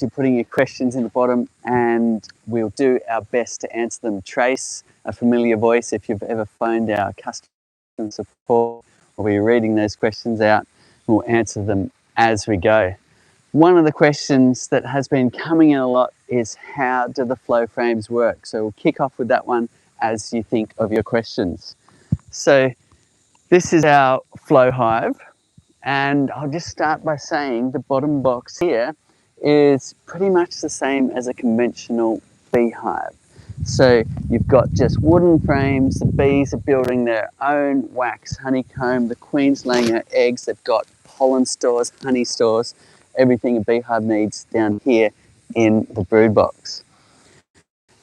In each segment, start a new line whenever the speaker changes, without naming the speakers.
you're putting your questions in the bottom and we'll do our best to answer them. Trace, a familiar voice, if you've ever phoned our customer support, we'll be reading those questions out. We'll answer them as we go. One of the questions that has been coming in a lot is, how do the flow frames work? So we'll kick off with that one as you think of your questions. So this is our Flow Hive, and I'll just start by saying the bottom box here is pretty much the same as a conventional beehive. So you've got just wooden frames, the bees are building their own wax honeycomb, the queen's laying her eggs, they've got pollen stores, honey stores, everything a beehive needs down here in the brood box.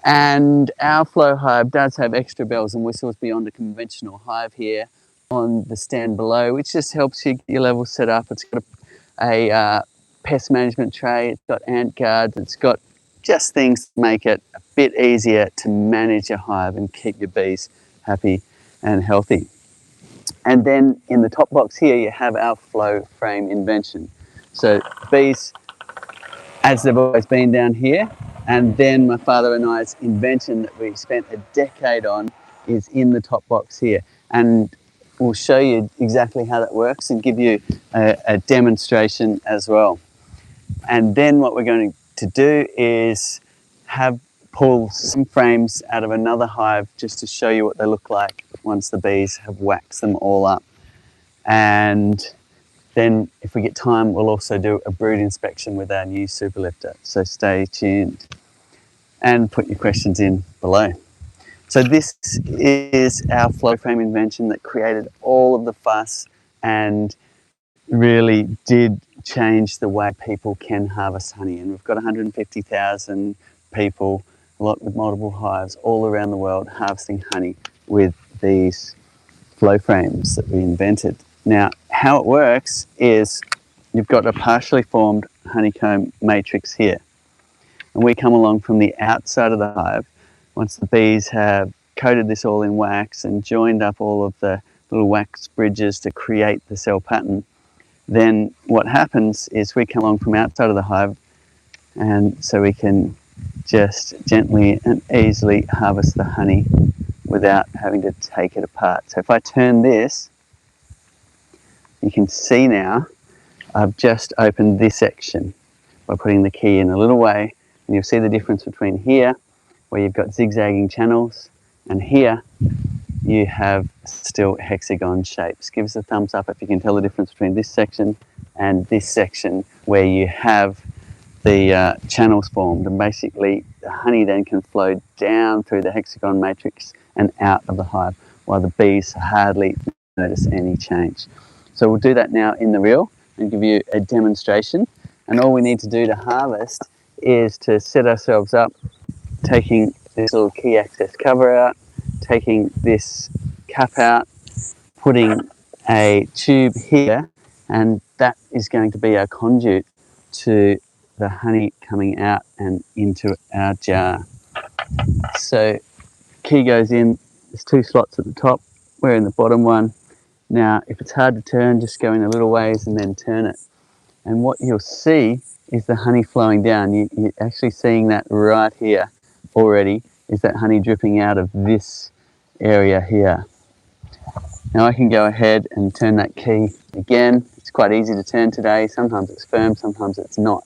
And our Flow Hive does have extra bells and whistles beyond a conventional hive here on the stand below, which just helps you get your level set up. It's got a pest management tray, it's got ant guards, it's got just things to make it a bit easier to manage your hive and keep your bees happy and healthy. And then in the top box here you have our flow frame invention. So bees, as they've always been down here, and then my father and I's invention that we spent a decade on is in the top box here. And we'll show you exactly how that works and give you a demonstration as well. And then what we're going to do is pull some frames out of another hive just to show you what they look like once the bees have waxed them all up. And then if we get time, we'll also do a brood inspection with our new super lifter. So stay tuned and put your questions in below. So this is our flow frame invention that created all of the fuss and really did change the way people can harvest honey. And we've got 150,000 people, a lot with multiple hives all around the world, harvesting honey with these flow frames that we invented. Now, how it works is you've got a partially formed honeycomb matrix here. And we come along from the outside of the hive. Once the bees have coated this all in wax and joined up all of the little wax bridges to create the cell pattern, then what happens is we come along from outside of the hive, and so we can just gently and easily harvest the honey without having to take it apart. So if I turn this, you can see now I've just opened this section by putting the key in a little way, and you'll see the difference between here, where you've got zigzagging channels, and here you have still hexagon shapes. Give us a thumbs up if you can tell the difference between this section and this section where you have the channels formed, and basically the honey then can flow down through the hexagon matrix and out of the hive, while the bees hardly notice any change. So we'll do that now in the reel and give you a demonstration. And all we need to do to harvest is to set ourselves up, taking this little key access cover out, taking this cap out, putting a tube here, and that is going to be our conduit to the honey coming out and into our jar. So key goes in, there's two slots at the top, we're in the bottom one. Now if it's hard to turn, just go in a little ways and then turn it. And what you'll see is the honey flowing down. You're actually seeing that right here already, is that honey dripping out of this area here. Now I can go ahead and turn that key again. It's quite easy to turn today. Sometimes it's firm, sometimes it's not.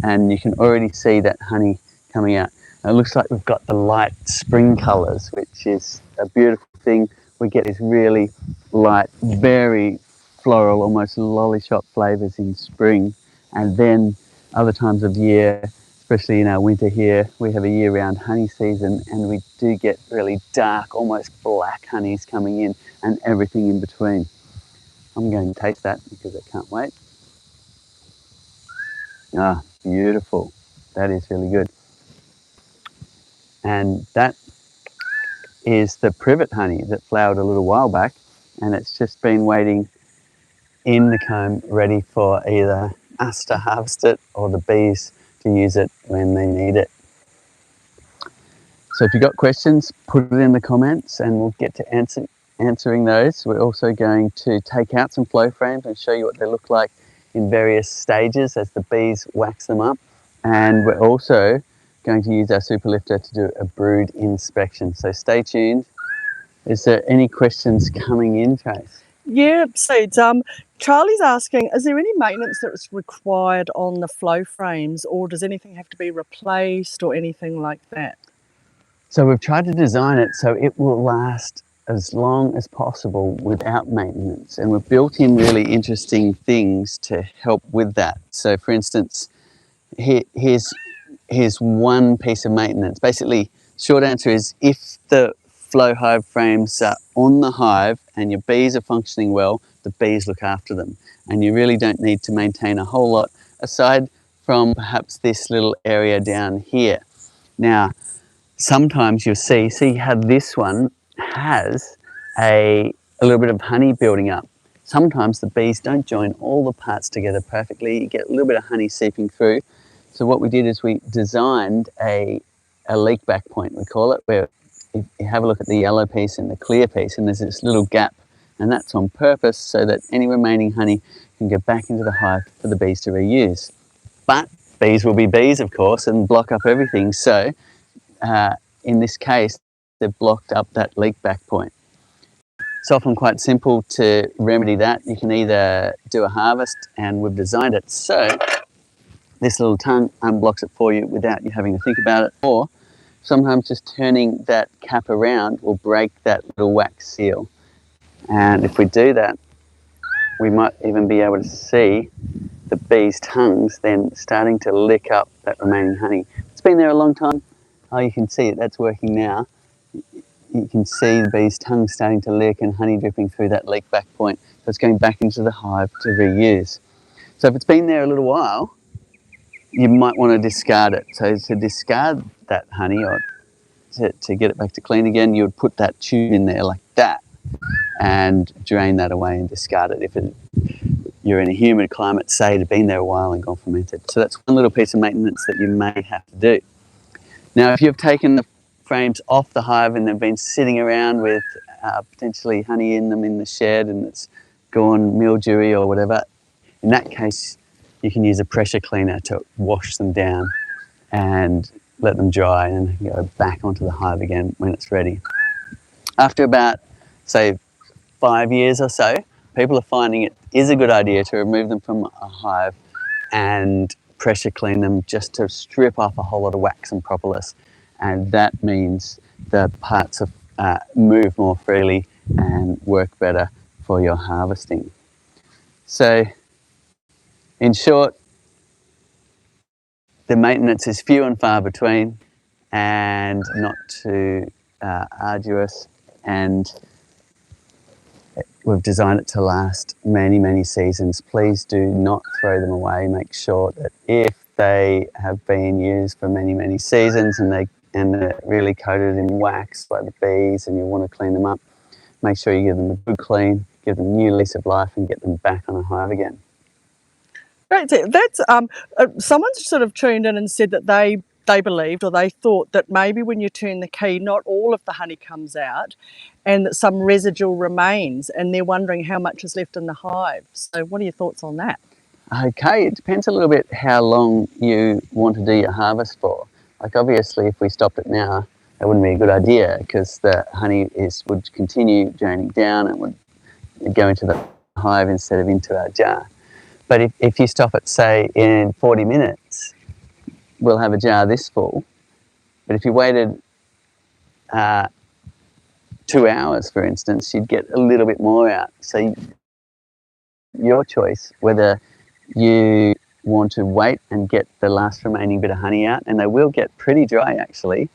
And you can already see that honey coming out. And it looks like we've got the light spring colours, which is a beautiful thing. We get these really light, very floral, almost lollipop flavours in spring. And then other times of year, especially in our winter here, we have a year-round honey season, and we do get really dark, almost black honeys coming in, and everything in between. I'm going to taste that because I can't wait. Ah, beautiful. That is really good. And that is the privet honey that flowered a little while back, and it's just been waiting in the comb ready for either us to harvest it or the bees to use it when they need it. So if you've got questions, put it in the comments and we'll get to answering those. We're also going to take out some flow frames and show you what they look like in various stages as the bees wax them up. And we're also going to use our super lifter to do a brood inspection. So stay tuned. Is there any questions coming in, Trace?
Yeah, Seeds. Charlie's asking, is there any maintenance that's required on the flow frames, or does anything have to be replaced or anything like that?
So we've tried to design it so it will last as long as possible without maintenance. And we've built in really interesting things to help with that. So for instance, here's one piece of maintenance. Basically, short answer is if the Flow Hive frames are on the hive and your bees are functioning well, the bees look after them. And you really don't need to maintain a whole lot aside from perhaps this little area down here. Now, sometimes you'll see how this one has a little bit of honey building up. Sometimes the bees don't join all the parts together perfectly. You get a little bit of honey seeping through. So what we did is we designed a leak back point, we call it, where if you have a look at the yellow piece and the clear piece, and there's this little gap, and that's on purpose so that any remaining honey can go back into the hive for the bees to reuse. But bees will be bees, of course, and block up everything. So in this case, they've blocked up that leak back point. It's often quite simple to remedy that. You can either do a harvest, and we've designed it so this little tongue unblocks it for you without you having to think about it, or sometimes just turning that cap around will break that little wax seal. And if we do that, we might even be able to see the bees' tongues then starting to lick up that remaining honey. It's been there a long time. Oh, you can see it, that's working now. You can see the bees' tongue starting to lick and honey dripping through that leak back point. So it's going back into the hive to reuse. So if it's been there a little while, you might want to discard it. So to discard that honey, or to get it back to clean again, you would put that tube in there like that and drain that away and discard it. If you're in a humid climate, say it had been there a while and gone fermented. So that's one little piece of maintenance that you may have to do. Now, if you've taken the frames off the hive and they've been sitting around with potentially honey in them in the shed and it's gone mildewy or whatever, in that case, you can use a pressure cleaner to wash them down and let them dry and go back onto the hive again when it's ready. After about, say, 5 years or so, people are finding it is a good idea to remove them from a hive and pressure clean them just to strip off a whole lot of wax and propolis. And that means the parts move more freely and work better for your harvesting. So, in short, the maintenance is few and far between and not too arduous, and we've designed it to last many, many seasons. Please do not throw them away. Make sure that if they have been used for many, many seasons and they're really coated in wax by the bees and you want to clean them up, make sure you give them a good clean, give them a new lease of life and get them back on a hive again.
Right, that's someone sort of tuned in and said that they believed, or they thought, that maybe when you turn the key, not all of the honey comes out and that some residual remains, and they're wondering how much is left in the hive. So what are your thoughts on that?
Okay, it depends a little bit how long you want to do your harvest for. Like obviously if we stopped it now, that wouldn't be a good idea because the honey would continue draining down and would go into the hive instead of into our jar. But if you stop it, say, in 40 minutes, we'll have a jar this full. But if you waited 2 hours, for instance, you'd get a little bit more out. So your choice, whether you want to wait and get the last remaining bit of honey out, and they will get pretty dry actually.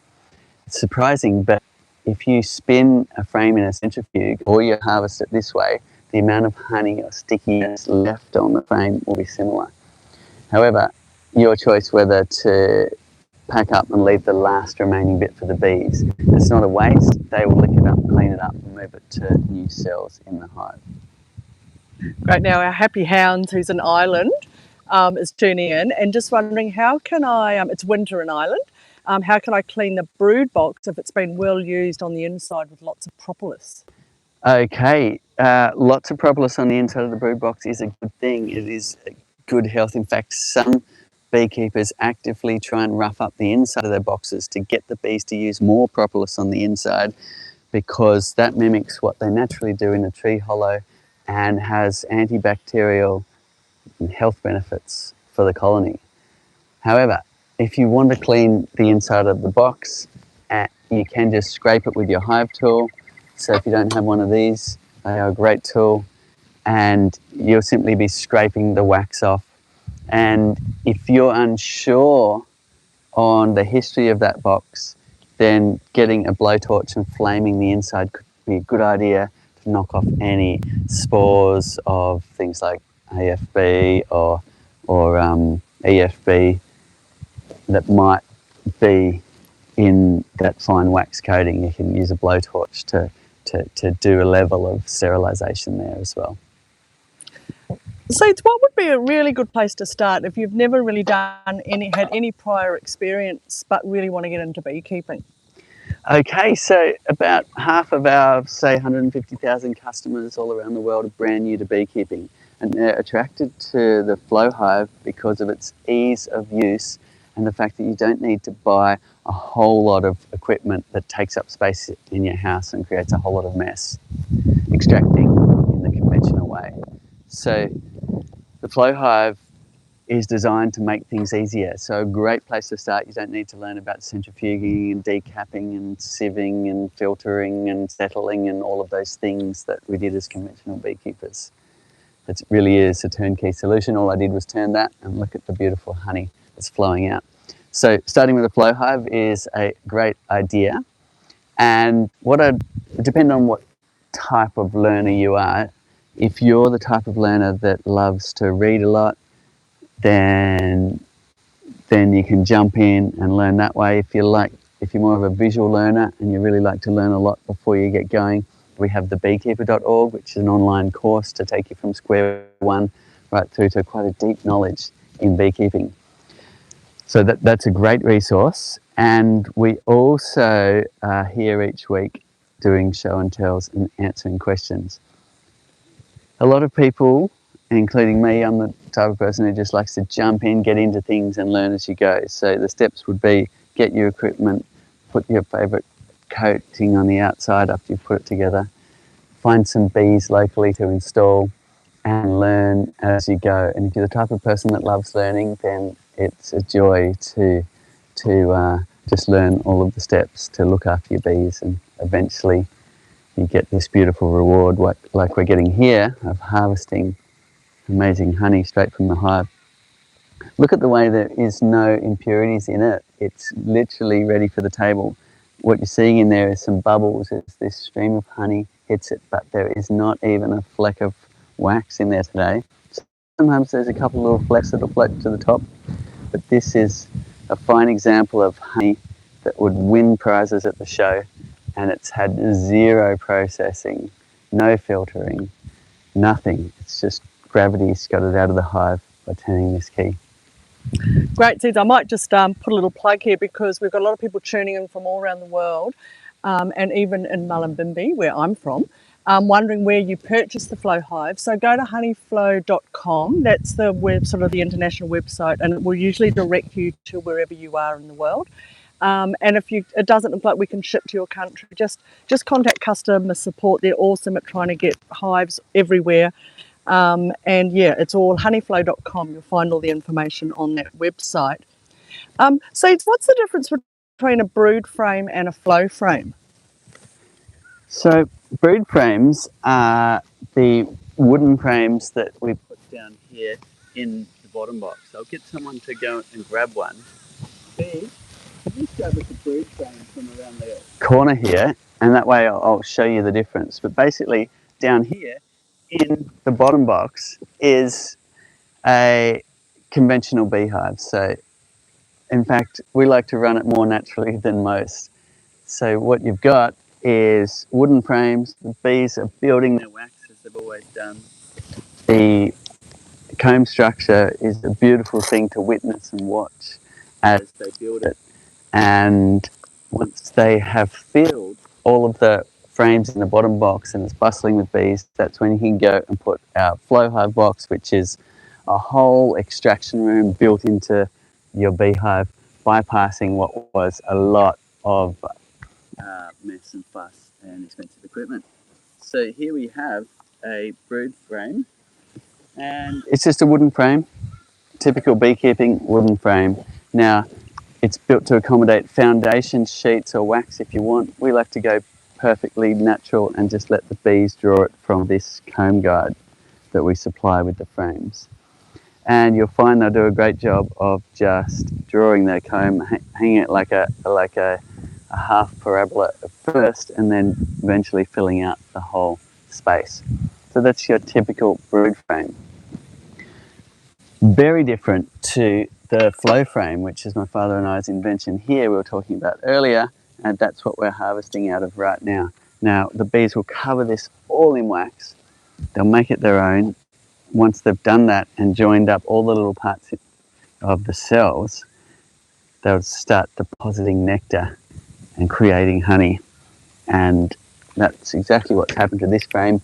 It's surprising, but if you spin a frame in a centrifuge or you harvest it this way, the amount of honey or stickiness left on the frame will be similar. However, your choice whether to pack up and leave the last remaining bit for the bees. It's not a waste. They will lick it up, clean it up and move it to new cells in the hive.
Right now our happy hound, who's in Ireland, is tuning in and just wondering how can I, it's winter in Ireland, how can I clean the brood box if it's been well used on the inside with lots of propolis?
Okay, lots of propolis on the inside of the brood box is a good thing. It is a good health. In fact, some beekeepers actively try and rough up the inside of their boxes to get the bees to use more propolis on the inside, because that mimics what they naturally do in a tree hollow and has antibacterial and health benefits for the colony. However, if you want to clean the inside of the box, you can just scrape it with your hive tool. So if you don't have one of these, they are a great tool, and you'll simply be scraping the wax off. And if you're unsure on the history of that box, then getting a blowtorch and flaming the inside could be a good idea to knock off any spores of things like AFB or EFB that might be in that fine wax coating. You can use a blowtorch to do a level of sterilisation there as well.
So what would be a really good place to start if you've never really had any prior experience but really want to get into beekeeping?
Okay, so about half of our, say, 150,000 customers all around the world are brand new to beekeeping, and they're attracted to the Flow Hive because of its ease of use and the fact that you don't need to buy a whole lot of equipment that takes up space in your house and creates a whole lot of mess extracting in the conventional way. So the Flow Hive is designed to make things easier. So a great place to start. You don't need to learn about centrifuging and decapping and sieving and filtering and settling and all of those things that we did as conventional beekeepers. It really is a turnkey solution. All I did was turn that and look at the beautiful honey that's flowing out. So starting with the Flow Hive is a great idea. And depending on what type of learner you are, if you're the type of learner that loves to read a lot, then you can jump in and learn that way. If you're more of a visual learner and you really like to learn a lot before you get going, we have the beekeeper.org, which is an online course to take you from square one right through to quite a deep knowledge in beekeeping. So that's a great resource. And we also are here each week doing show and tells and answering questions. A lot of people, including me, I'm the type of person who just likes to jump in, get into things and learn as you go. So the steps would be get your equipment, put your favourite coating on the outside after you've put it together, find some bees locally to install and learn as you go. And if you're the type of person that loves learning, then it's a joy to just learn all of the steps to look after your bees, and eventually you get this beautiful reward like we're getting here of harvesting amazing honey straight from the hive. Look at the way there is no impurities in it. It's literally ready for the table. What you're seeing in there is some bubbles. It's this stream of honey hits it, but there is not even a fleck of wax in there today. Sometimes there's a couple of little flecks that'll float to the top, but this is a fine example of honey that would win prizes at the show, and it's had zero processing, no filtering, nothing. It's just gravity's got it out of the hive by turning this key.
Great, Seeds. I might just put a little plug here, because we've got a lot of people tuning in from all around the world, and even in Mullumbimby, where I'm from, wondering where you purchase the Flow Hive. So go to honeyflow.com. That's the sort of the international website, and it will usually direct you to wherever you are in the world. And if it doesn't look like we can ship to your country, just contact customer support. They're awesome at trying to get hives everywhere. And yeah, it's all honeyflow.com. You'll find all the information on that website. So what's the difference between a brood frame and a flow frame?
So brood frames are the wooden frames that we put down here in the bottom box. I'll get someone to go and grab one. Can you grab us a brood frame from around the corner here, and that way I'll show you the difference. But basically down here in the bottom box is a conventional beehive. So in fact, we like to run it more naturally than most. So what you've got is wooden frames. The bees are building their wax as they've always done. The comb structure is a beautiful thing to witness and watch as they build it. And once they have filled all of the frames in the bottom box and it's bustling with bees, that's when you can go and put our Flow Hive box, which is a whole extraction room built into your beehive, bypassing what was a lot of mess and fuss and expensive equipment. So here we have a brood frame, and it's just a wooden frame, typical beekeeping wooden frame. Now, it's built to accommodate foundation sheets or wax if you want. We like to go perfectly natural and just let the bees draw it from this comb guide that we supply with the frames. And you'll find they'll do a great job of just drawing their comb, hanging it like a half parabola at first, and then eventually filling out the whole space. So that's your typical brood frame. Very different to the flow frame, which is my father and I's invention here we were talking about earlier, and that's what we're harvesting out of right now. Now, the bees will cover this all in wax. They'll make it their own. Once they've done that and joined up all the little parts of the cells, they'll start depositing nectar and creating honey. And that's exactly what's happened to this frame.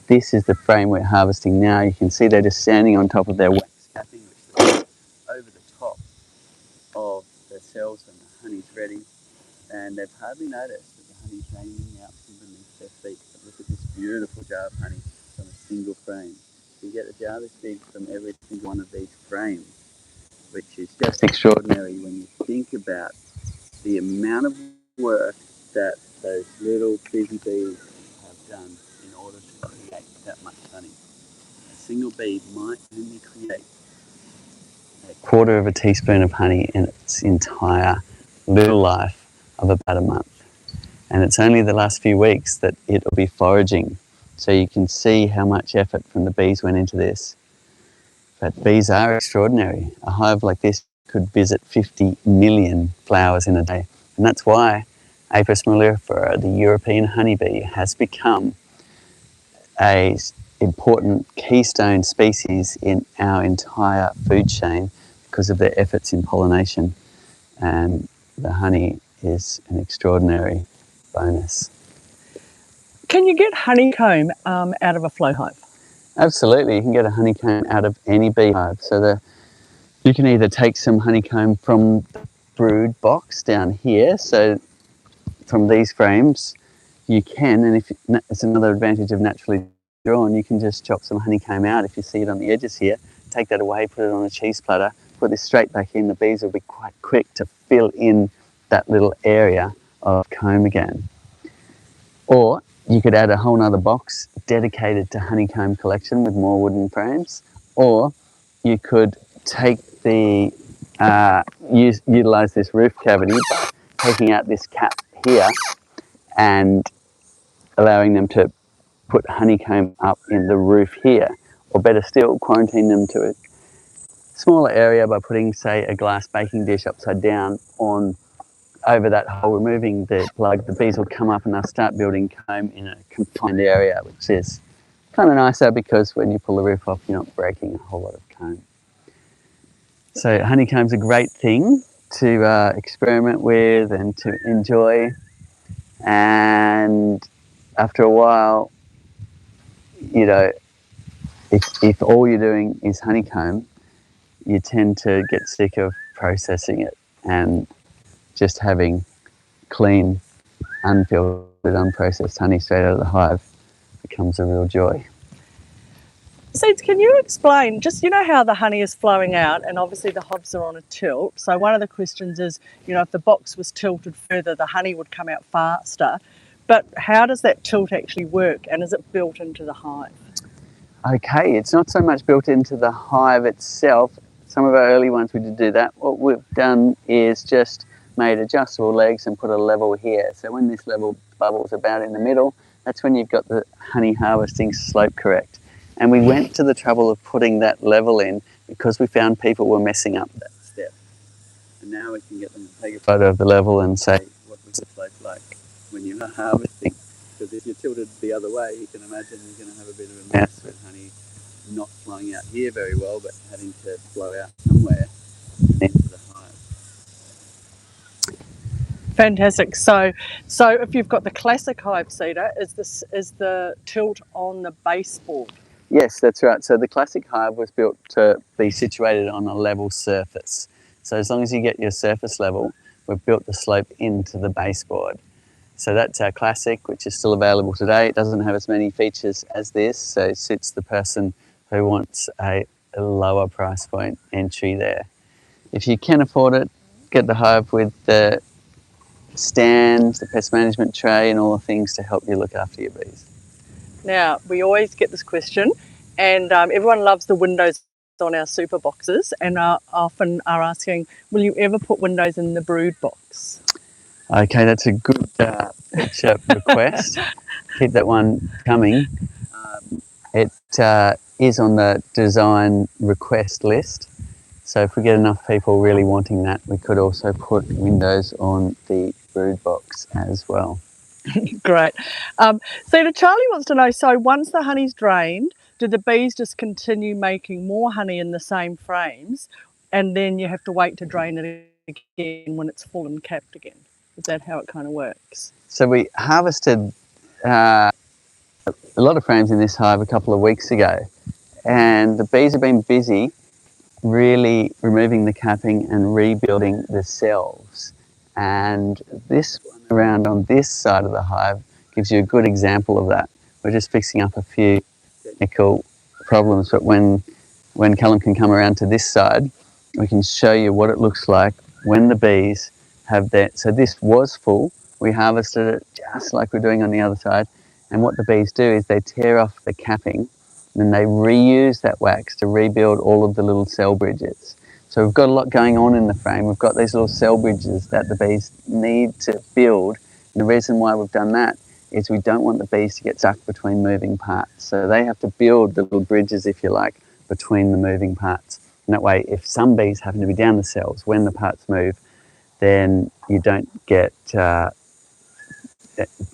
This is the frame we're harvesting now. You can see they're just standing on top of their wax capping, which is over the top of the cells when the honey's ready. And they've hardly noticed that the honey's raining out from beneath their feet. But look at this beautiful jar of honey from a single frame. You get a jar this big from every single one of these frames, which is just extraordinary when you think about the amount of work that those little busy bees have done in order to create that much honey. A single bee might only create a quarter of a teaspoon of honey in its entire little life of about a month. And it's only the last few weeks that it'll be foraging. So you can see how much effort from the bees went into this. But bees are extraordinary. A hive like this could visit 50 million flowers in a day. And that's why Apis mellifera, the European honeybee, has become an important keystone species in our entire food chain because of their efforts in pollination. And the honey is an extraordinary bonus.
Can you get honeycomb out of a flow hive?
Absolutely, you can get a honeycomb out of any beehive. So you can either take some honeycomb from the brood box down here, so from these frames you can, and if it's another advantage of naturally drawn, you can just chop some honeycomb out if you see it on the edges here, take that away, put it on a cheese platter, put this straight back in. The bees will be quite quick to fill in that little area of comb again. Or you could add a whole nother box dedicated to honeycomb collection with more wooden frames, or you could take the utilize this roof cavity by taking out this cap here and allowing them to put honeycomb up in the roof here, or better still, quarantine them to a smaller area by putting, say, a glass baking dish upside down on over that hole, removing the plug. The bees will come up and they'll start building comb in a confined area, which is kind of nicer because when you pull the roof off, you're not breaking a whole lot of comb. So honeycomb's a great thing to experiment with and to enjoy. And after a while, you know, if all you're doing is honeycomb, you tend to get sick of processing it, and just having clean, unfiltered, unprocessed honey straight out of the hive becomes a real joy.
Seeds, can you explain, just, you know how the honey is flowing out and obviously the hives are on a tilt. So one of the questions is, you know, if the box was tilted further, the honey would come out faster. But how does that tilt actually work, and is it built into the hive?
Okay, it's not so much built into the hive itself. Some of our early ones we did do that. What we've done is just made adjustable legs and put a level here. So when this level bubbles about in the middle, that's when you've got the honey harvesting slope correct. And we went to the trouble of putting that level in because we found people were messing up that step. And now we can get them to take a photo of the level and say, what was the slope like when you were harvesting? Because if you're tilted the other way, you can imagine you're going to have a bit of a mess with honey not flowing out here very well, but having to flow out somewhere into the hive.
Fantastic. So if you've got the classic hive seeder, is the tilt on the baseboard?
Yes, that's right. So the classic hive was built to be situated on a level surface. So as long as you get your surface level, we've built the slope into the baseboard. So that's our classic, which is still available today. It doesn't have as many features as this, so it suits the person who wants a lower price point entry there. If you can afford it, get the hive with the stand, the pest management tray, and all the things to help you look after your bees.
Now, we always get this question, and everyone loves the windows on our super boxes, and often are asking, will you ever put windows in the brood box?
Okay, that's a good feature request. Keep that one coming. It is on the design request list. So if we get enough people really wanting that, we could also put windows on the brood box as well.
Great. So Charlie wants to know, so once the honey's drained, do the bees just continue making more honey in the same frames, and then you have to wait to drain it again when it's full and capped again? Is that how it kind of works?
So we harvested a lot of frames in this hive a couple of weeks ago, and the bees have been busy really removing the capping and rebuilding the cells. And this one around on this side of the hive gives you a good example of that. We're just fixing up a few technical problems, but when Callum can come around to this side, we can show you what it looks like when the bees have that. So this was full. We harvested it just like we're doing on the other side. And what the bees do is they tear off the capping, and they reuse that wax to rebuild all of the little cell bridges. So we've got a lot going on in the frame. We've got these little cell bridges that the bees need to build. And the reason why we've done that is we don't want the bees to get stuck between moving parts. So they have to build the little bridges, if you like, between the moving parts. And that way, if some bees happen to be down the cells when the parts move, then you don't get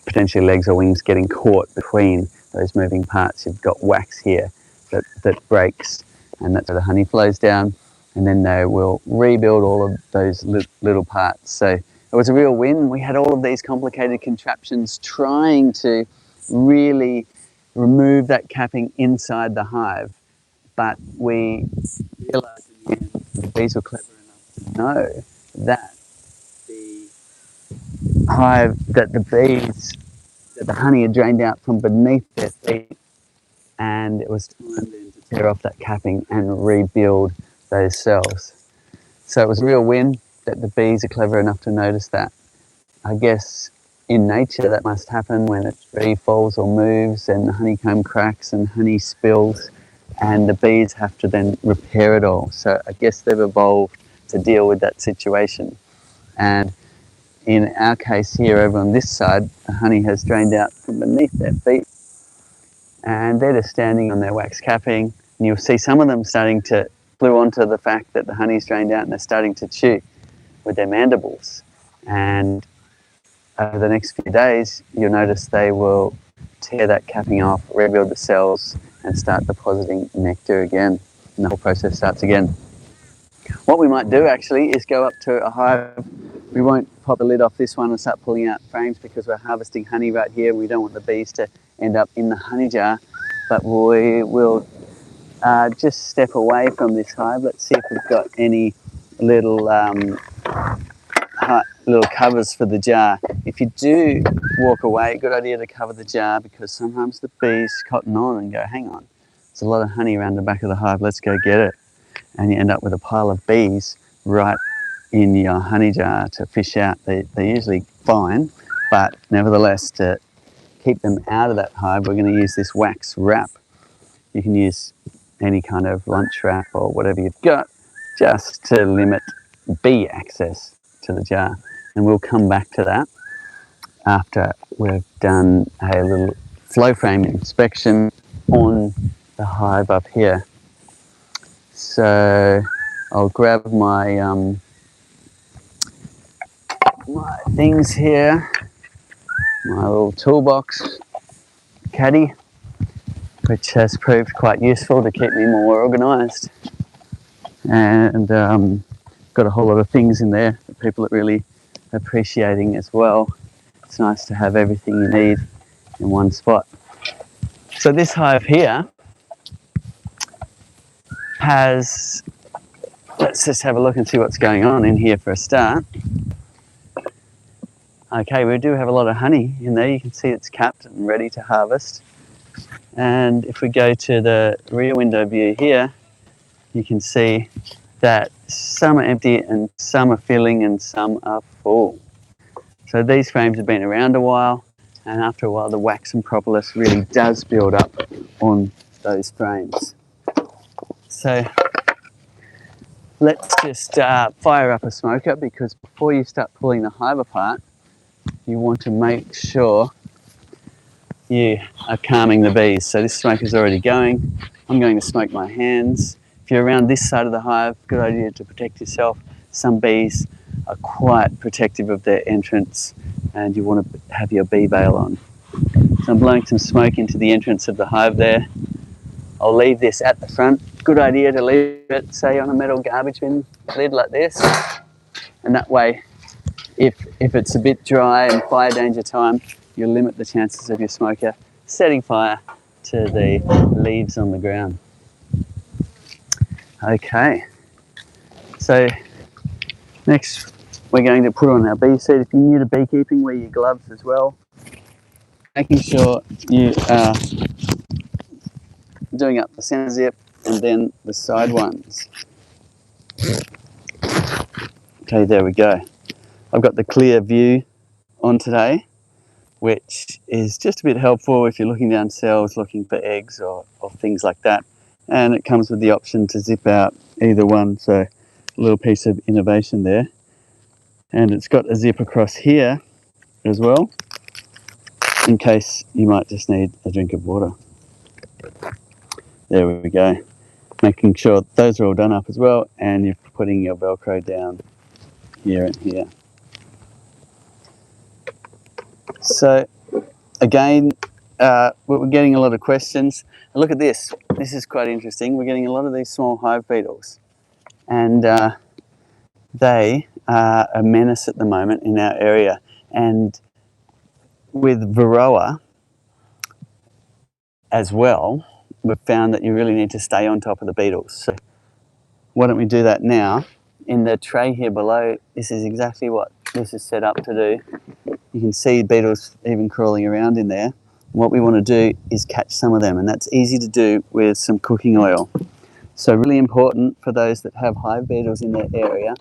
potentially legs or wings getting caught between those moving parts. You've got wax here that breaks, and that's where the honey flows down, and then they will rebuild all of those little parts. So it was a real win. We had all of these complicated contraptions trying to really remove that capping inside the hive, but we realised in the end the bees were clever enough to know that the hive, that the honey had drained out from beneath their feet, and it was time then to tear off that capping and rebuild those cells. So it was a real win that the bees are clever enough to notice that. I guess in nature that must happen when a tree falls or moves and the honeycomb cracks and honey spills, and the bees have to then repair it all. So I guess they've evolved to deal with that situation. And in our case here over on this side, the honey has drained out from beneath their feet, and they're just standing on their wax capping, and you'll see some of them starting to glue onto the fact that the honey's drained out, and they're starting to chew with their mandibles. And over the next few days, you'll notice they will tear that capping off, rebuild the cells, and start depositing nectar again, and the whole process starts again. What we might do actually is go up to a hive. We won't pop the lid off this one and start pulling out frames because we're harvesting honey right here. We don't want the bees to end up in the honey jar, but we will just step away from this hive. Let's see if we've got any little little covers for the jar. If you do walk away, good idea to cover the jar, because sometimes the bees cotton on and go, hang on, there's a lot of honey around the back of the hive, let's go get it. And you end up with a pile of bees right in your honey jar to fish out. They're usually fine, but nevertheless, to keep them out of that hive, we're going to use this wax wrap. You can use any kind of lunch wrap or whatever you've got, just to limit bee access to the jar. And we'll come back to that after we've done a little flow frame inspection on the hive up here. So I'll grab my my things here, my little toolbox caddy, which has proved quite useful to keep me more organised, and got a whole lot of things in there that people are really appreciating as well. It's nice to have everything you need in one spot. So this hive here has let's just have a look and see what's going on in here for a start. Okay, we do have a lot of honey in there. You can see it's capped and ready to harvest. And if we go to the rear window view here, you can see that some are empty and some are filling and some are full. So these frames have been around a while, and after a while the wax and propolis really does build up on those frames. So let's just fire up a smoker, because before you start pulling the hive apart, you want to make sure you are calming the bees. So this smoke is already going. I'm going to smoke my hands. If you're around this side of the hive, good idea to protect yourself. Some bees are quite protective of their entrance, and you want to have your bee veil on. So I'm blowing some smoke into the entrance of the hive there. I'll leave this at the front. Good idea to leave it, say, on a metal garbage bin lid like this. And that way, if it's a bit dry and fire danger time, you'll limit the chances of your smoker setting fire to the leaves on the ground. Okay, so next we're going to put on our bee suit. If you're new to beekeeping, wear your gloves as well. Making sure you are doing up the center zip and then the side ones. Okay, there we go. I've got the clear view on today, which is just a bit helpful if you're looking down cells, looking for eggs or things like that. And it comes with the option to zip out either one, so a little piece of innovation there. And it's got a zip across here as well, in case you might just need a drink of water. There we go. Making sure those are all done up as well, and you're putting your Velcro down here and here. So again, we're getting a lot of questions. And look at this. This is quite interesting. We're getting a lot of these small hive beetles, and they are a menace at the moment in our area. And with Varroa as well, we've found that you really need to stay on top of the beetles. So why don't we do that now? In the tray here below, this is exactly what this is set up to do. You can see beetles even crawling around in there. What we want to do is catch some of them, and that's easy to do with some cooking oil. So really important for those that have hive beetles in their area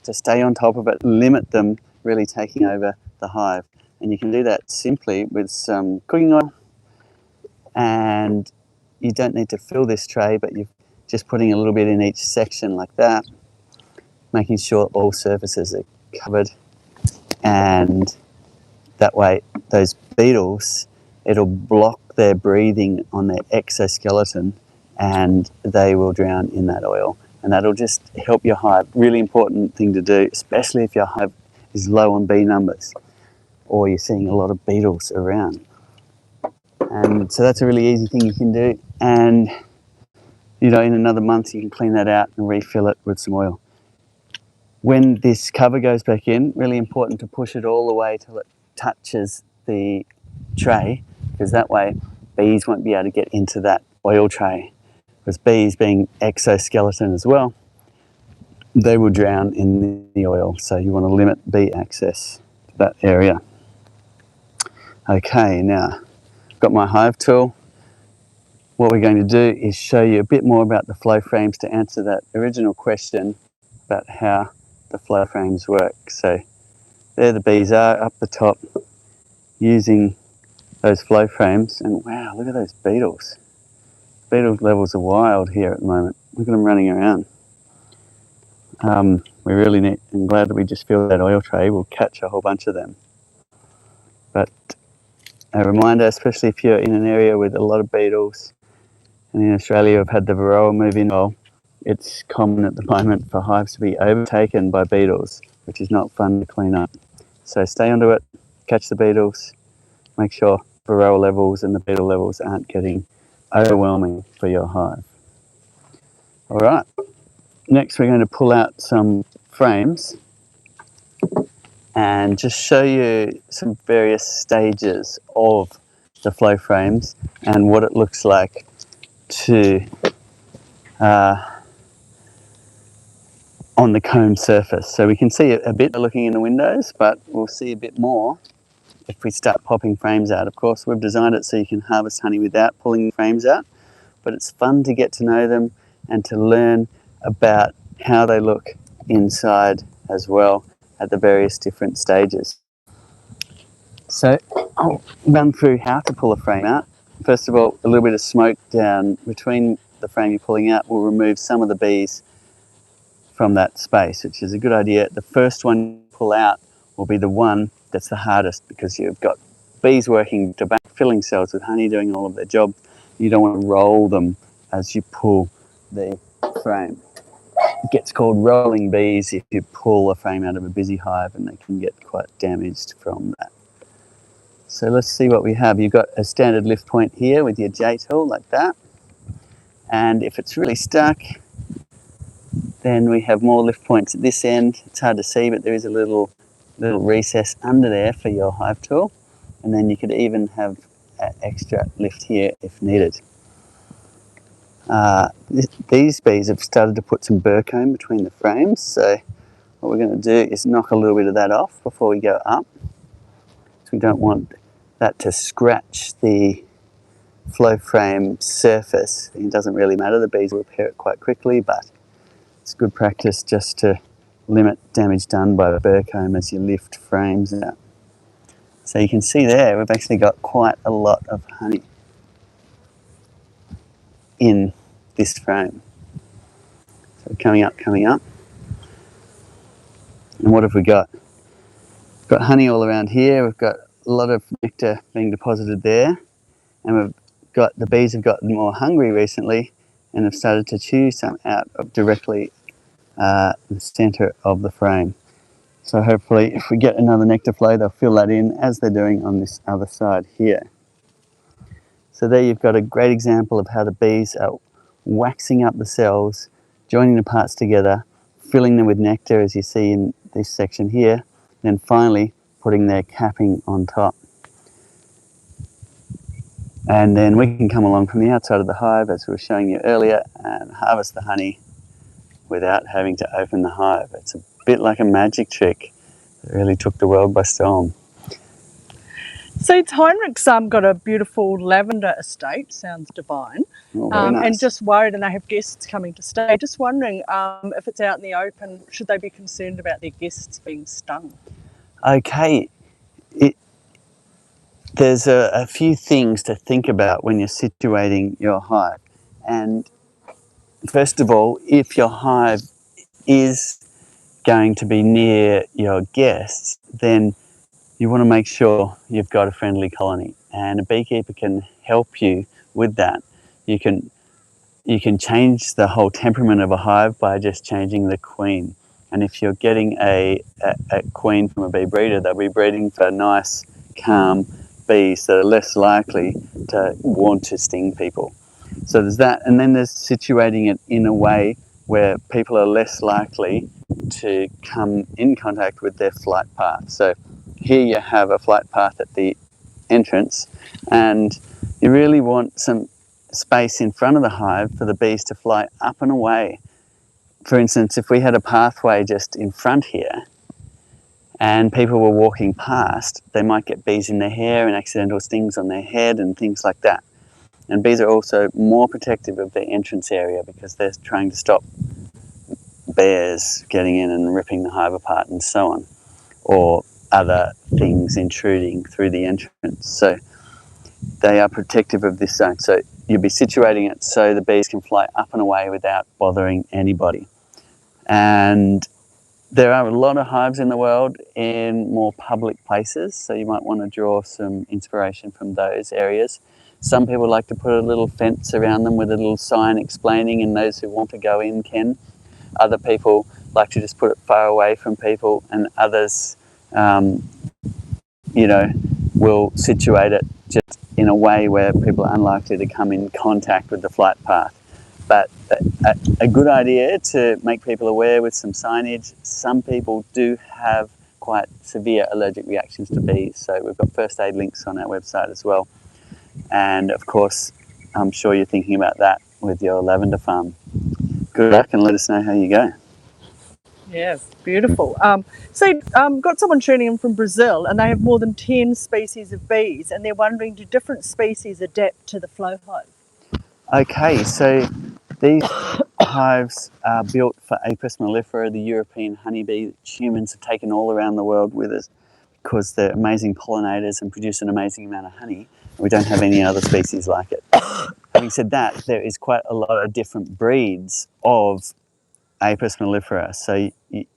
to stay on top of it, limit them really taking over the hive. And you can do that simply with some cooking oil, and you don't need to fill this tray, but you're just putting a little bit in each section like that, making sure all surfaces are covered, and that way those beetles, it'll block their breathing on their exoskeleton and they will drown in that oil, and that'll just help your hive. Really important thing to do, especially if your hive is low on bee numbers or you're seeing a lot of beetles around. And so that's a really easy thing you can do, and you know, in another month you can clean that out and refill it with some oil. When this cover goes back in, really important to push it all the way till it touches the tray, because that way bees won't be able to get into that oil tray. Because bees, being exoskeleton as well, they will drown in the oil, so you want to limit bee access to that area. Okay, now I've got my hive tool. What we're going to do is show you a bit more about the flow frames to answer that original question about how the flow frames work. So there the bees are up the top using those flow frames, and wow, look at those beetles. Beetle levels are wild here at the moment. Look at them running around. We really need, I'm glad that we just filled that oil tray. We'll catch a whole bunch of them. But a reminder, especially if you're in an area with a lot of beetles, and in Australia we've had the Varroa move in, well, it's common at the moment for hives to be overtaken by beetles, which is not fun to clean up. So stay onto it, catch the beetles, make sure Varroa levels and the beetle levels aren't getting overwhelming for your hive. All right, next we're going to pull out some frames and just show you some various stages of the flow frames and what it looks like to on the comb surface. So we can see it a bit looking in the windows, but we'll see a bit more if we start popping frames out. Of course, we've designed it so you can harvest honey without pulling the frames out, but it's fun to get to know them and to learn about how they look inside as well at the various different stages. So I'll run through how to pull a frame out. First of all, a little bit of smoke down between the frame you're pulling out will remove some of the bees from that space, which is a good idea. The first one you pull out will be the one that's the hardest because you've got bees working to back, filling cells with honey, doing all of their job. You don't want to roll them as you pull the frame. It gets called rolling bees if you pull a frame out of a busy hive, and they can get quite damaged from that. So let's see what we have. You've got a standard lift point here with your J tool like that. And if it's really stuck, then we have more lift points at this end. It's hard to see, but there is a little recess under there for your hive tool. And then you could even have an extra lift here if needed. These bees have started to put some burr comb between the frames. So what we're going to do is knock a little bit of that off before we go up. So we don't want that to scratch the flow frame surface. It doesn't really matter, the bees will repair it quite quickly, but it's good practice just to limit damage done by the burr comb as you lift frames out. So you can see there we've actually got quite a lot of honey in this frame. So coming up. And what have we got? We've got honey all around here, we've got a lot of nectar being deposited there, and the bees have gotten more hungry recently and have started to chew some out of directly the centre of the frame. So hopefully if we get another nectar flow, they'll fill that in as they're doing on this other side here. So there you've got a great example of how the bees are waxing up the cells, joining the parts together, filling them with nectar as you see in this section here, then finally putting their capping on top. And then we can come along from the outside of the hive, as we were showing you earlier, and harvest the honey without having to open the hive. It's a bit like a magic trick. It really took the world by storm.
So Heinrich's got a beautiful lavender estate, sounds divine.
Oh, very nice.
And just worried, and they have guests coming to stay. Just wondering if it's out in the open, should they be concerned about their guests being stung?
Okay, there's a few things to think about when you're situating your hive. And first of all, if your hive is going to be near your guests, then you want to make sure you've got a friendly colony, and a beekeeper can help you with that. You can change the whole temperament of a hive by just changing the queen. And if you're getting a queen from a bee breeder, they'll be breeding for nice, calm bees that are less likely to want to sting people. So there's that, and then there's situating it in a way where people are less likely to come in contact with their flight path. So here you have a flight path at the entrance, and you really want some space in front of the hive for the bees to fly up and away. For instance, if we had a pathway just in front here and people were walking past, they might get bees in their hair and accidental stings on their head and things like that. And bees are also more protective of their entrance area because they're trying to stop bears getting in and ripping the hive apart and so on, or other things intruding through the entrance. So they are protective of this zone. So you'll be situating it so the bees can fly up and away without bothering anybody. And there are a lot of hives in the world in more public places, so you might want to draw some inspiration from those areas. Some people like to put a little fence around them with a little sign explaining, and those who want to go in can. Other people like to just put it far away from people, and others, will situate it just in a way where people are unlikely to come in contact with the flight path. But a good idea to make people aware with some signage. Some people do have quite severe allergic reactions to bees, so we've got first aid links on our website as well. And of course, I'm sure you're thinking about that with your lavender farm. Good luck and let us know how you go.
Yeah, beautiful. Got someone tuning in from Brazil, and they have more than 10 species of bees, and they're wondering, do different species adapt to the flow hive?
Okay, so these hives are built for Apis mellifera, the European honeybee, which humans have taken all around the world with us because they're amazing pollinators and produce an amazing amount of honey. We don't have any other species like it. Having said that, there is quite a lot of different breeds of Apis mellifera. So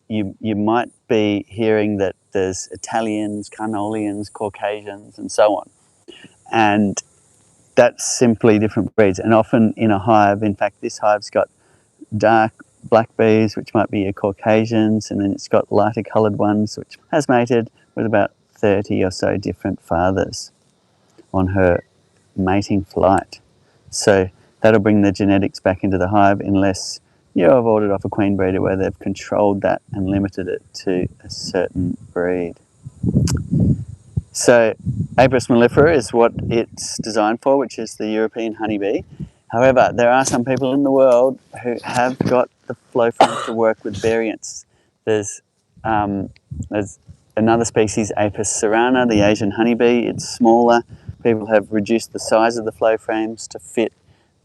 you might be hearing that there's Italians, Carnolians, Caucasians, and so on. And that's simply different breeds. And often in a hive, in fact, this hive's got dark black bees, which might be your Caucasians, and then it's got lighter coloured ones, which has mated with about 30 or so different fathers on her mating flight. So that'll bring the genetics back into the hive unless you have ordered off a queen breeder where they've controlled that and limited it to a certain breed. So Apis mellifera is what it's designed for, which is the European honeybee. However, there are some people in the world who have got the flow frame to work with variants. There's another species, Apis cerana, the Asian honeybee. It's smaller. People have reduced the size of the flow frames to fit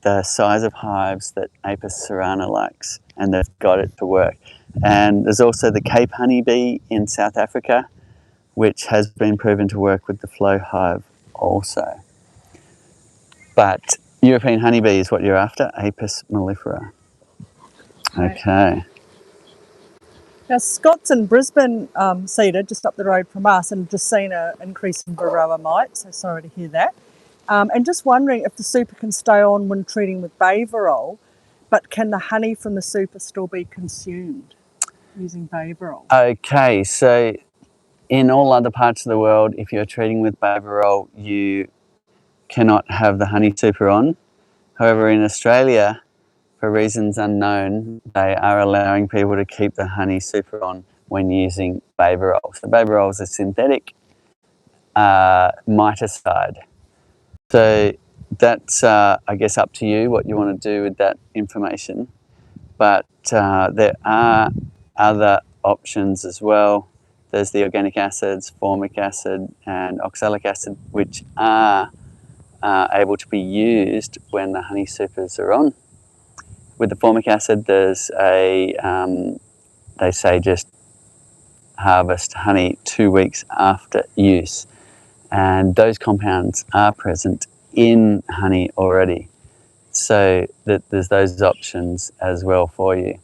the size of hives that Apis cerana likes, and they've got it to work. And there's also the Cape honeybee in South Africa, which has been proven to work with the flow hive also. But European honeybee is what you're after, Apis mellifera. Okay.
Now, Scott's in Brisbane, Cedar, just up the road from us, and just seen an increase in Varroa mite, so sorry to hear that. And just wondering if the super can stay on when treating with Varroa, but can the honey from the super still be consumed using Varroa?
Okay, so in all other parts of the world, if you're treating with Varroa, you cannot have the honey super on. However, in Australia, for reasons unknown, they are allowing people to keep the honey super on when using Varroa. So Varroa is a synthetic miticide. So that's, I guess, up to you what you want to do with that information. But there are other options as well. There's the organic acids, formic acid and oxalic acid, which are able to be used when the honey supers are on. With the formic acid, there's they say just harvest honey 2 weeks after use. And those compounds are present in honey already. So that there's those options as well for you.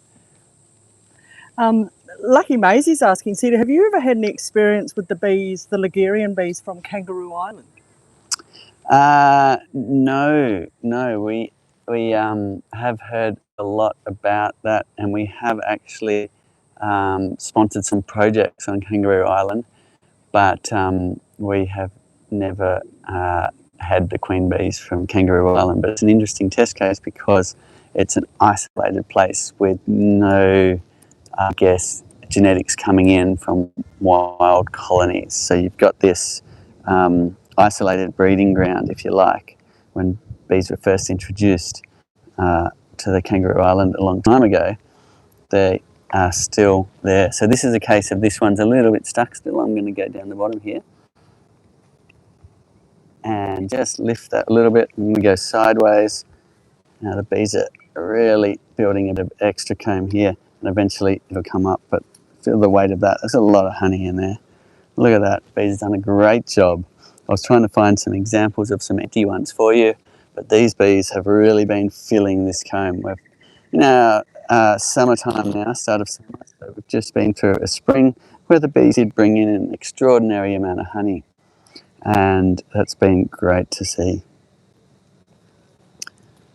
Lucky Maisie's asking, Cedar, have you ever had any experience with the bees, the Ligurian bees from Kangaroo Island?
No. We have heard a lot about that, and we have actually sponsored some projects on Kangaroo Island, but we have never had the queen bees from Kangaroo Island. But it's an interesting test case because it's an isolated place with no, I guess, genetics coming in from wild colonies. So you've got this isolated breeding ground, if you like. When bees were first introduced to the Kangaroo Island a long time ago, they are still there. So this is a case of this one's a little bit stuck still. I'm going to go down the bottom here and just lift that a little bit, and we go sideways. Now the bees are really building a bit of extra comb here, and eventually it'll come up, but feel the weight of that. There's a lot of honey in there. Look at that, bees have done a great job. I was trying to find some examples of some empty ones for you, but these bees have really been filling this comb. We've summertime now, start of summer, so we've just been through a spring where the bees did bring in an extraordinary amount of honey, and that's been great to see.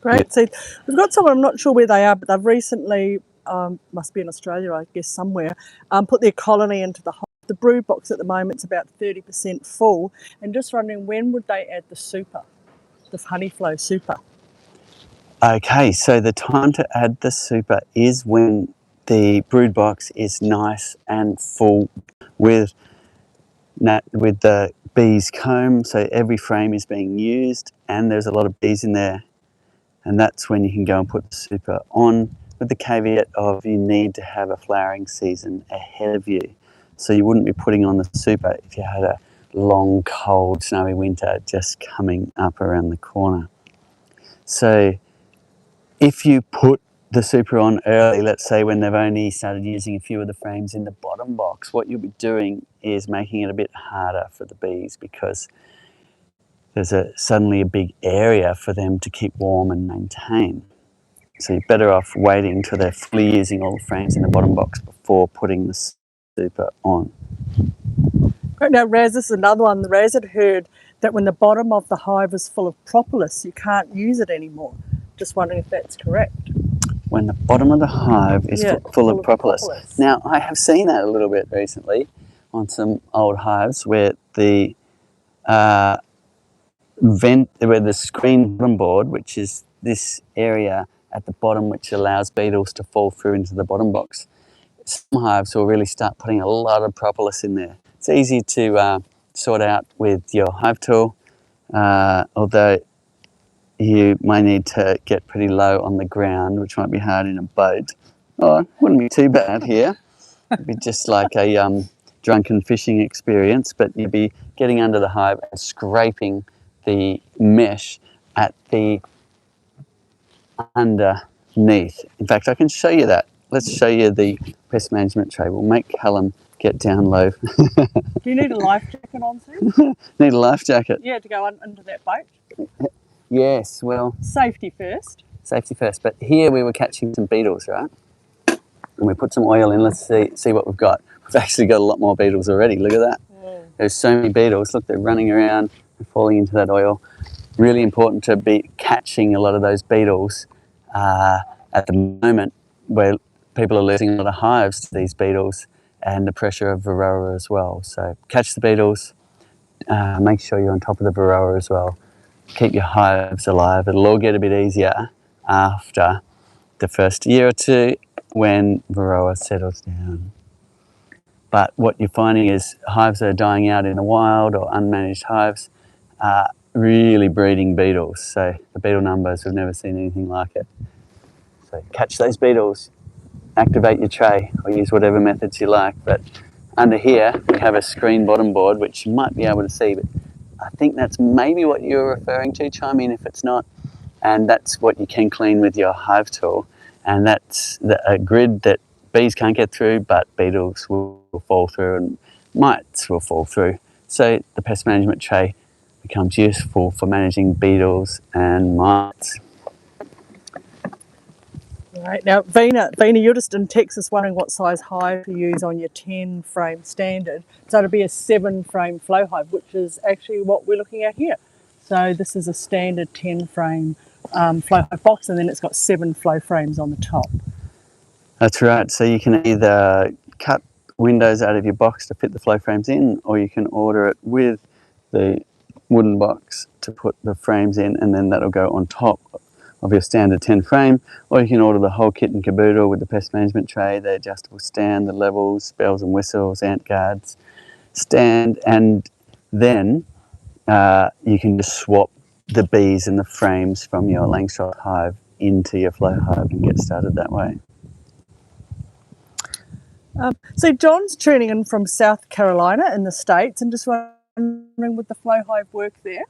Great. So we've got someone, I'm not sure where they are, but they've recently, must be in Australia, I guess, somewhere, put their colony into the hive. The brood box at the moment is about 30% full, and just wondering when would they add the super, the honey flow super?
Okay, so the time to add the super is when the brood box is nice and full with the bees' comb, so every frame is being used and there's a lot of bees in there, and that's when you can go and put the super on. with the caveat of you need to have a flowering season ahead of you. So you wouldn't be putting on the super if you had a long, cold, snowy winter just coming up around the corner. So if you put the super on early, let's say when they've only started using a few of the frames in the bottom box, what you'll be doing is making it a bit harder for the bees, because there's suddenly a big area for them to keep warm and maintain. So you're better off waiting till they're fully using all the frames in the bottom box before putting the super on.
Right, now, Raz, this is another one. Raz had heard that when the bottom of the hive is full of propolis, you can't use it anymore. Just wondering if that's correct.
When the bottom of the hive is full of propolis. Now, I have seen that a little bit recently on some old hives where the where the screen bottom board, which is this area at the bottom which allows beetles to fall through into the bottom box. Some hives will really start putting a lot of propolis in there. It's easy to sort out with your hive tool, although you may need to get pretty low on the ground, which might be hard in a boat. Oh, it wouldn't be too bad here. It'd be just like a drunken fishing experience, but you'd be getting under the hive and scraping the mesh at the underneath. In fact, I can show you that. Let's show you the pest management tray. We'll make Callum get down low.
Do you need a life jacket on, Sue?
Need a life jacket?
Yeah, to go under that boat?
Yes, well...
Safety first.
Safety first. But here we were catching some beetles, right? And we put some oil in. Let's see what we've got. We've actually got a lot more beetles already. Look at that. There's so many beetles. Look, they're running around and falling into that oil. Really important to be catching a lot of those beetles at the moment, where people are losing a lot of hives to these beetles and the pressure of Varroa as well. So catch the beetles, make sure you're on top of the Varroa as well. Keep your hives alive. It'll all get a bit easier after the first year or two when Varroa settles down. But what you're finding is hives that are dying out in the wild or unmanaged hives are really breeding beetles. So the beetle numbers, we've never seen anything like it. So catch those beetles, activate your tray, or use whatever methods you like. But under here we have a screen bottom board, which you might be able to see, but I think that's maybe what you're referring to. Chime in if it's not. And that's what you can clean with your hive tool. And that's a grid that bees can't get through, but beetles will fall through and mites will fall through. So the pest management tray becomes useful for managing beetles and mites.
Right, now Vina, you're just in Texas wondering what size hive to use on your 10 frame standard. So it'll be a 7 frame flow hive, which is actually what we're looking at here. So this is a standard 10 frame flow hive box, and then it's got 7 flow frames on the top.
That's right. So you can either cut windows out of your box to fit the flow frames in, or you can order it with the wooden box to put the frames in, and then that'll go on top of your standard 10 frame. Or you can order the whole kit and caboodle with the pest management tray, the adjustable stand, the levels, bells and whistles, ant guards, stand, and then you can just swap the bees and the frames from your Langstroth hive into your flow hive and get started that way.
So John's tuning in from South Carolina in the States, and just wondering, would the flow hive work there?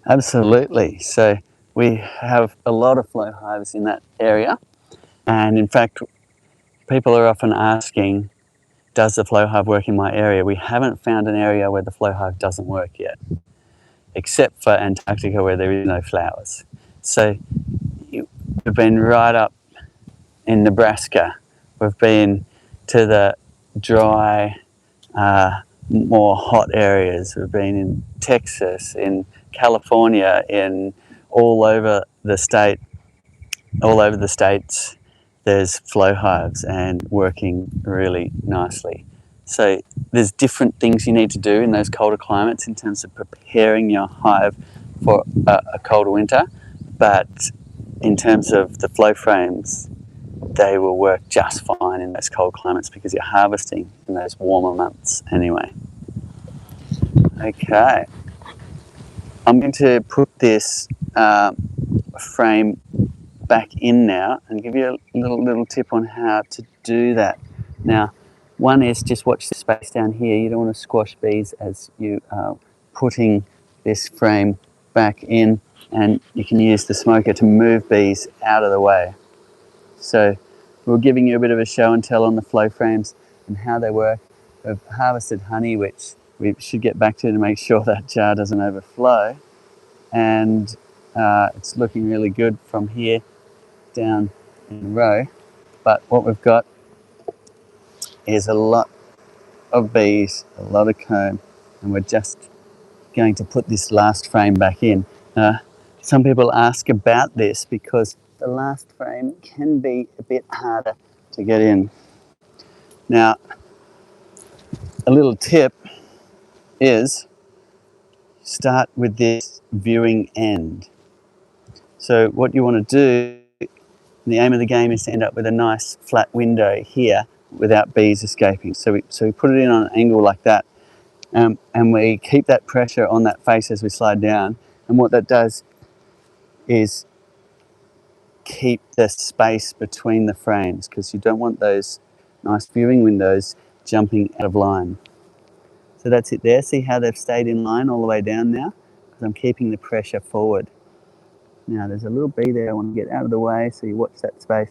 Absolutely. So we have a lot of flow hives in that area, and in fact people are often asking, does the flow hive work in my area? We haven't found an area where the flow hive doesn't work yet, except for Antarctica, where there is no flowers. So we've been right up in Nebraska, we've been to the dry, more hot areas. We've been in Texas, in California, in all over the state, all over the states. There's flow hives and working really nicely. So there's different things you need to do in those colder climates in terms of preparing your hive for a colder winter, but in terms of the flow frames, they will work just fine in those cold climates because you're harvesting in those warmer months anyway. Okay, I'm going to put this frame back in now and give you a little tip on how to do that. Now, one is just watch the space down here. You don't want to squash bees as you are putting this frame back in, and you can use the smoker to move bees out of the way. So we're giving you a bit of a show and tell on the flow frames and how they work. We've harvested honey, which we should get back to make sure that jar doesn't overflow. And it's looking really good from here down in the row. But what we've got is a lot of bees, a lot of comb, and we're just going to put this last frame back in. Some people ask about this because the last frame can be a bit harder to get in. Now, a little tip is start with this viewing end. So what you want to do, the aim of the game is to end up with a nice flat window here without bees escaping. So we put it in on an angle like that, and we keep that pressure on that face as we slide down. And what that does is keep the space between the frames, because you don't want those nice viewing windows jumping out of line. So that's it there. See how they've stayed in line all the way down now? Because I'm keeping the pressure forward. Now there's a little bee there I want to get out of the way, so you watch that space.